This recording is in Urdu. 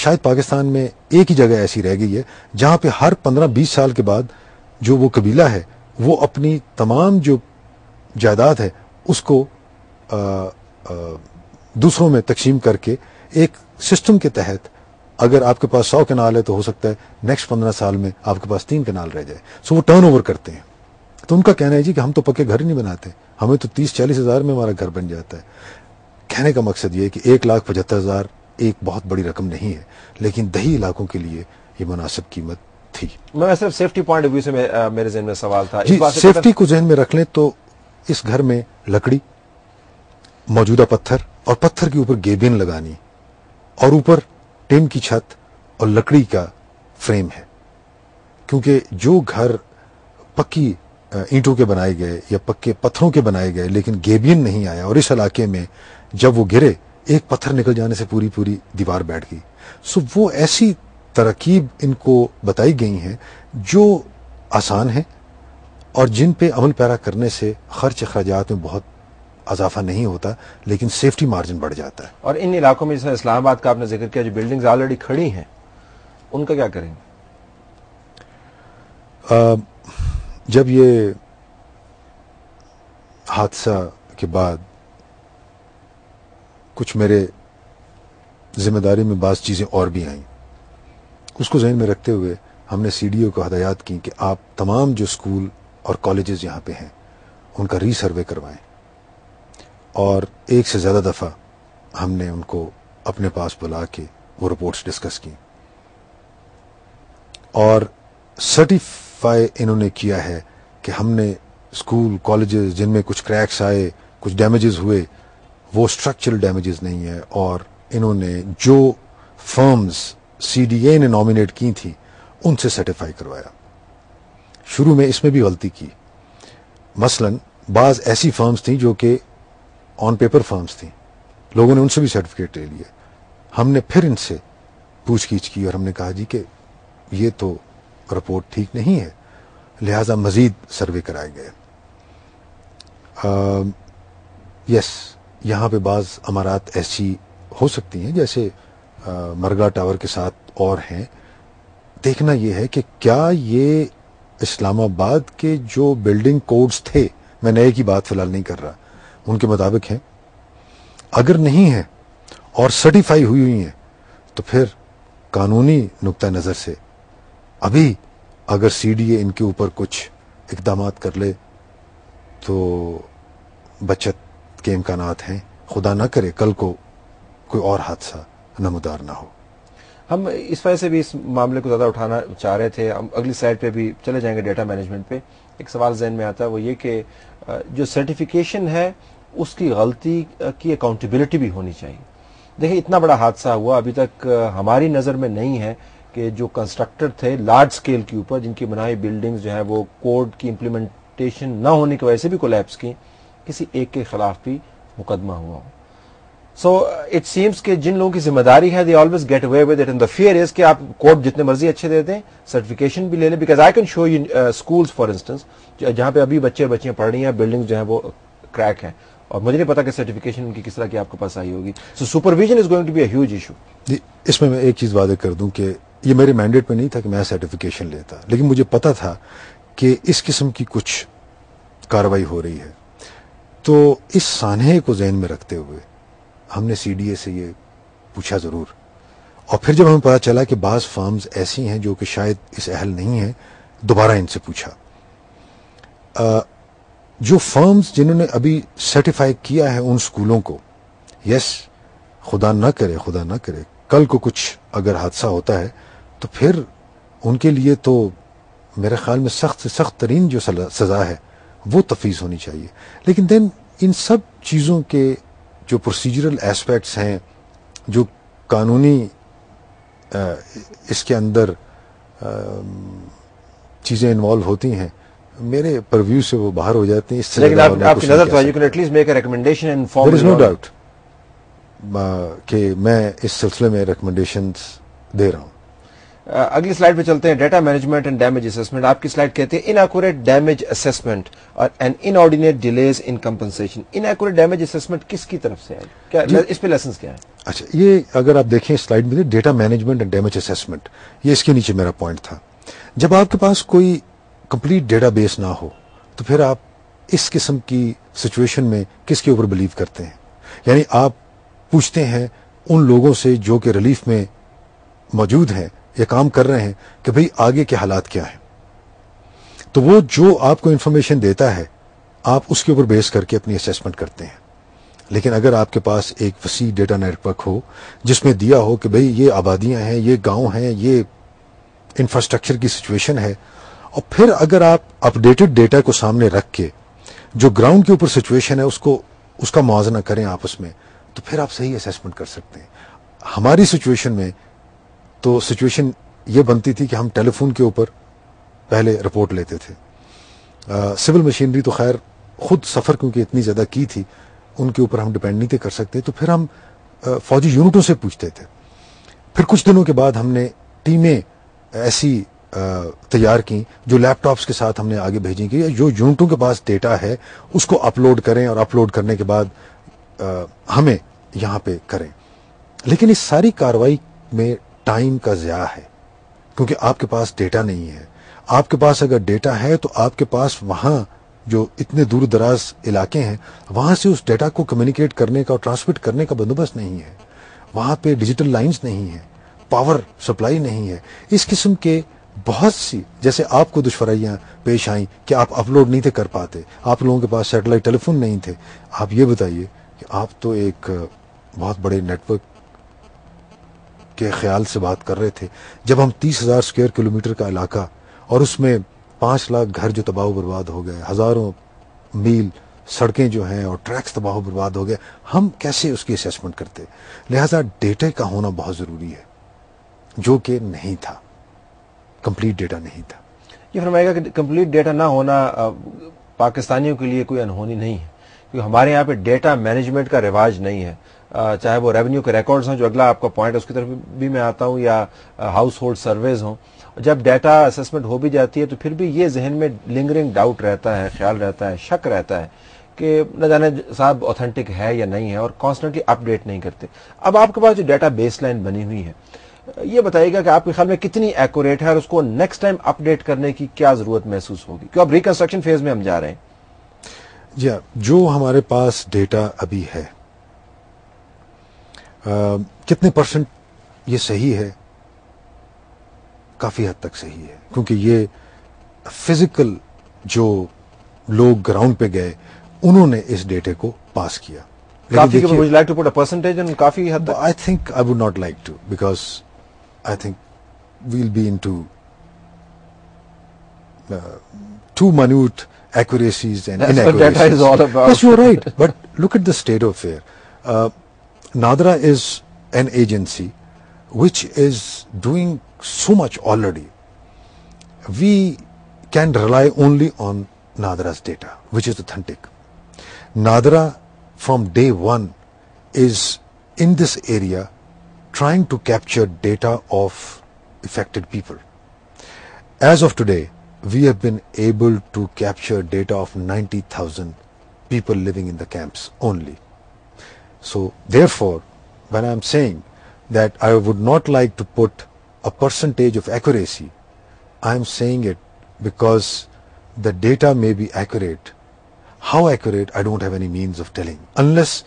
شاید پاکستان میں ایک ہی جگہ ایسی رہ گئی ہے جہاں پہ ہر 15-20 سال کے بعد جو وہ قبیلہ ہے وہ اپنی تمام جو جائیداد ہے اس کو دوسروں میں تقسیم کر کے ایک سسٹم کے تحت اگر آپ کے پاس 100 کنال ہے تو ہو سکتا ہے نیکسٹ 15 سال میں آپ کے پاس 3 کنال رہ جائے. سو وہ ٹرن اوور کرتے ہیں. تو ان کا کہنا ہے جی کہ ہم تو پکے گھر نہیں بناتے, ہمیں تو 30-40 ہزار میں ہمارا گھر بن جاتا ہے. کہنے کا مقصد یہ ہے کہ 1,75,000 ایک بہت بڑی رقم نہیں ہے, لیکن دیہی علاقوں کے لیے یہ مناسب قیمت تھی. میں صرف سیفٹی پوائنٹ آف ویو سے میرے ذہن میں سوال تھا. جی, سیفٹی کو ذہن میں رکھ لیں تو اس گھر میں لکڑی, موجودہ پتھر, اور پتھر کے اوپر گیبین لگانی, اور اوپر ٹین کی چھت اور لکڑی کا فریم ہے. کیونکہ جو گھر پکی اینٹوں کے بنائے گئے یا پکے پتھروں کے بنائے گئے لیکن گیبین نہیں آیا, اور اس علاقے میں جب وہ گرے ایک پتھر نکل جانے سے پوری دیوار بیٹھ گئی. سو وہ ایسی ترکیب ان کو بتائی گئی ہیں جو آسان ہیں اور جن پہ عمل پیرا کرنے سے خرچ اخراجات میں بہت اضافہ نہیں ہوتا, لیکن سیفٹی مارجن بڑھ جاتا ہے. اور ان علاقوں میں جیسے اسلام آباد کا آپ نے ذکر کیا, جو بلڈنگز آلریڈی کھڑی ہیں ان کا کیا کریں گے؟ جب یہ حادثہ کے بعد کچھ میرے ذمہ داری میں بعض چیزیں اور بھی آئیں, اس کو ذہن میں رکھتے ہوئے ہم نے سی ڈی او کو ہدایات کی کہ آپ تمام جو اسکول اور کالجز یہاں پہ ہیں ان کا ری سروے کروائیں, اور ایک سے زیادہ دفعہ ہم نے ان کو اپنے پاس بلا کے وہ رپورٹس ڈسکس کی, اور سرٹیفائی انہوں نے کیا ہے کہ ہم نے اسکول کالجز جن میں کچھ کریکس آئے, کچھ ڈیمیجز ہوئے, وہ اسٹرکچرل ڈیمیجز نہیں ہے. اور انہوں نے جو فرمز سی ڈی اے نے نامینیٹ کی تھیں ان سے سرٹیفائی کروایا. شروع میں اس میں بھی غلطی کی, مثلا بعض ایسی فرمز تھیں جو کہ آن پیپر فرمز تھیں, لوگوں نے ان سے بھی سرٹیفکیٹ لے لیے. ہم نے پھر ان سے پوچھ گچھ کی اور ہم نے کہا جی کہ یہ تو رپورٹ ٹھیک نہیں ہے, لہذا مزید سروے کرائے گئے. یس, یہاں پہ بعض عمارات ایسی ہو سکتی ہیں جیسے مرگا ٹاور کے ساتھ اور ہیں. دیکھنا یہ ہے کہ کیا یہ اسلام آباد کے جو بلڈنگ کوڈز تھے, میں نئے کی بات فی الحال نہیں کر رہا, ان کے مطابق ہیں. اگر نہیں ہیں اور سرٹیفائی ہوئی ہیں تو پھر قانونی نقطہ نظر سے ابھی اگر سی ڈی اے ان کے اوپر کچھ اقدامات کر لے تو بچت کے امکانات ہیں. خدا نہ کرے کل کو کوئی اور حادثہ نمودار نہ ہو. ہم اس وجہ سے بھی اس معاملے کو زیادہ اٹھانا چاہ رہے تھے. ہم اگلی سلائڈ پہ بھی چلے جائیں گے. ڈیٹا مینجمنٹ پہ ایک سوال ذہن میں آتا ہے, وہ یہ کہ جو سرٹیفیکیشن ہے اس کی غلطی کی اکاؤنٹیبلٹی بھی ہونی چاہیے. دیکھیں اتنا بڑا حادثہ ہوا, ابھی تک ہماری نظر میں نہیں ہے کہ جو کنسٹرکٹر تھے لارج سکیل کے اوپر جن کی بنائی بلڈنگز جو ہے وہ کوڈ کی امپلیمنٹیشن نہ ہونے کی وجہ سے بھی کولیپس کی, کسی ایک کے خلاف بھی مقدمہ ہوا ہو. سو اٹ سیمس کہ جن لوگوں کی ذمہ داری ہے they always get away with it, and the fear is کہ آپ کوڈ جتنے مرضی اچھے دے دیں, سرٹیفکیشن بھی لے لیں. Because I can show you schools for instance جہاں پہ ابھی بچے اور بچیاں پڑھ رہی ہیں, بلڈنگز جو ہیں وہ کریک ہیں, اور مجھے نہیں پتا کہ سرٹیفکیشن ان کی کس طرح کی آپ کے پاس آئی ہوگی. So supervision is going to be a huge issue. جی, اس میں ایک چیز واضح کر دوں کہ یہ میرے مینڈیٹ میں نہیں تھا کہ میں سرٹیفکیشن لیتا, لیکن مجھے پتا تھا کہ اس قسم کی کچھ کارروائی ہو رہی ہے. تو اس سانحے کو ذہن میں رکھتے ہوئے ہم نے سی ڈی اے سے یہ پوچھا ضرور, اور پھر جب ہمیں پتا چلا کہ بعض فارمز ایسی ہیں جو کہ شاید اس اہل نہیں ہیں, دوبارہ ان سے پوچھا. جو فرمز جنہوں نے ابھی سرٹیفائی کیا ہے ان سکولوں کو, یس خدا نہ کرے کل کو کچھ اگر حادثہ ہوتا ہے تو پھر ان کے لیے تو میرے خیال میں سخت سے سخت ترین جو سزا ہے وہ تفویض ہونی چاہیے. لیکن دین ان سب چیزوں کے جو پروسیجرل ایسپیکٹس ہیں, جو قانونی اس کے اندر چیزیں انوالو ہوتی ہیں, میرے پرویو سے وہ باہر ہو جاتے ہیں. اس سے لیکن آپ کی نظر تو ہے, you can at least make a recommendation and form. There is no doubt کہ میں اس سلسلے میں ریکمنڈیشنز دے رہا ہوں. اگلی سلائڈ پہ چلتے ہیں. Data management and damage assessment. آپ کی سلائڈ کہتے ہیں انیکوریٹ ڈیمیج اسسمنٹ اور and inordinate delays in compensation. Inaccurate damage assessment کس کی طرف سے ہے؟ کیا اس پہ لیسنس کیا ہے؟ اچھا، یہ اگر آپ دیکھیں سلائڈ میں data management and damage assessment, یہ اس کے نیچے میرا پوائنٹ تھا. جب آپ کے پاس کوئی کمپلیٹ ڈیٹا بیس نہ ہو تو پھر آپ اس قسم کی سچویشن میں کس کے اوپر بلیو کرتے ہیں؟ یعنی آپ پوچھتے ہیں ان لوگوں سے جو کہ ریلیف میں موجود ہیں یا کام کر رہے ہیں کہ بھئی آگے کے حالات کیا ہیں. تو وہ جو آپ کو انفارمیشن دیتا ہے آپ اس کے اوپر بیس کر کے اپنی اسیسمنٹ کرتے ہیں. لیکن اگر آپ کے پاس ایک وسیع ڈیٹا نیٹ ورک ہو جس میں دیا ہو کہ بھئی یہ آبادیاں ہیں، یہ گاؤں ہیں، یہ انفراسٹرکچر کی سچویشن ہے، اور پھر اگر آپ اپڈیٹڈ ڈیٹا کو سامنے رکھ کے جو گراؤنڈ کے اوپر سچویشن ہے اس کا موازنہ کریں آپس میں، تو پھر آپ صحیح اسیسمنٹ کر سکتے ہیں. ہماری سچویشن میں تو سچویشن یہ بنتی تھی کہ ہم ٹیلی فون کے اوپر پہلے رپورٹ لیتے تھے. سول مشینری تو خیر خود سفر کیونکہ اتنی زیادہ کی تھی ان کے اوپر ہم ڈپینڈ نہیں تھے کر سکتے، تو پھر ہم فوجی یونٹوں سے پوچھتے تھے. پھر کچھ دنوں کے بعد ہم نے ٹیمیں ایسی تیار کی جو لیپ ٹاپس کے ساتھ ہم نے آگے بھیجیں کہ جو یونٹوں کے پاس ڈیٹا ہے اس کو اپلوڈ کریں اور اپلوڈ کرنے کے بعد ہمیں یہاں پہ کریں. لیکن اس ساری کاروائی میں ٹائم کا ضیاع ہے کیونکہ آپ کے پاس ڈیٹا نہیں ہے. آپ کے پاس اگر ڈیٹا ہے تو آپ کے پاس وہاں جو اتنے دور دراز علاقے ہیں وہاں سے اس ڈیٹا کو کمیونیکیٹ کرنے کا اور ٹرانسمٹ کرنے کا بندوبست نہیں ہے. وہاں پہ ڈیجیٹل لائنز نہیں ہیں، پاور سپلائی نہیں ہے. اس قسم کے بہت سی جیسے آپ کو دشواریاں پیش آئیں کہ آپ اپلوڈ نہیں تھے کر پاتے، آپ لوگوں کے پاس سیٹلائٹ ٹیلی فون نہیں تھے. آپ یہ بتائیے کہ آپ تو ایک بہت بڑے نیٹ ورک کے خیال سے بات کر رہے تھے. جب ہم 30,000 اسکوائر کلومیٹر کا علاقہ اور اس میں 5 لاکھ گھر جو تباہ و برباد ہو گئے، ہزاروں میل سڑکیں جو ہیں اور ٹریکس تباہ و برباد ہو گئے، ہم کیسے اس کی اسیسمنٹ کرتے؟ لہذا ڈیٹا کا ہونا بہت ضروری ہے جو کہ نہیں تھا، کمپلیٹ ڈیٹا نہیں تھا. یہ فرمائے گا کہ کمپلیٹ ڈیٹا نہ ہونا پاکستانیوں کے لیے کوئی انہونی نہیں ہے کیونکہ ہمارے یہاں پہ ڈیٹا مینجمنٹ کا رواج نہیں ہے. چاہے وہ ریونیو کے ریکارڈز ہیں جو اگلا آپ کا پوائنٹ ہے اس کی طرف بھی میں آتا ہوں، یا ہاؤس ہولڈ سرویز ہوں. جب ڈیٹا اسسمنٹ ہو بھی جاتی ہے تو پھر بھی یہ ذہن میں لنگرنگ ڈاؤٹ رہتا ہے، خیال رہتا ہے، شک رہتا ہے کہ نہ جانے صاحب اوتھینٹک ہے یا نہیں ہے، اور کانسٹنٹلی اپڈیٹ نہیں کرتے. اب آپ کے پاس جو ڈیٹا بیس لائن بنی ہوئی ہے یہ بتائیے گا کہ آپ کے خیال میں کتنی ایکوریٹ ہے اور اس کو نیکسٹ ٹائم اپڈیٹ کرنے کی کیا ضرورت محسوس ہوگی کیوں اب ریکنسٹرکشن فیز میں ہم جا رہے ہیں؟ جی جو ہمارے پاس ڈیٹا ابھی ہے کتنے پرسنٹ یہ صحیح ہے؟ کافی حد تک صحیح ہے کیونکہ یہ فزیکل جو لوگ گراؤنڈ پہ گئے انہوں نے اس ڈیٹے کو پاس کیا. کافی would you like to put a percentage on کافی حد تک؟ I think I would not like to because I think we'll be into too minute accuracies and That's inaccuracies. what data is all about. Yes, you're right. But look at the state of affair. NADRA is an agency which is doing so much already. We can rely only on NADRA's data, which is authentic. NADRA from day one is in this area trying to capture data of affected people. As of today, we have been able to capture data of 90,000 people living in the camps only. So therefore, when I'm saying that I would not like to put a percentage of accuracy, I'm saying it because the data may be accurate. How accurate, I don't have any means of telling. Unless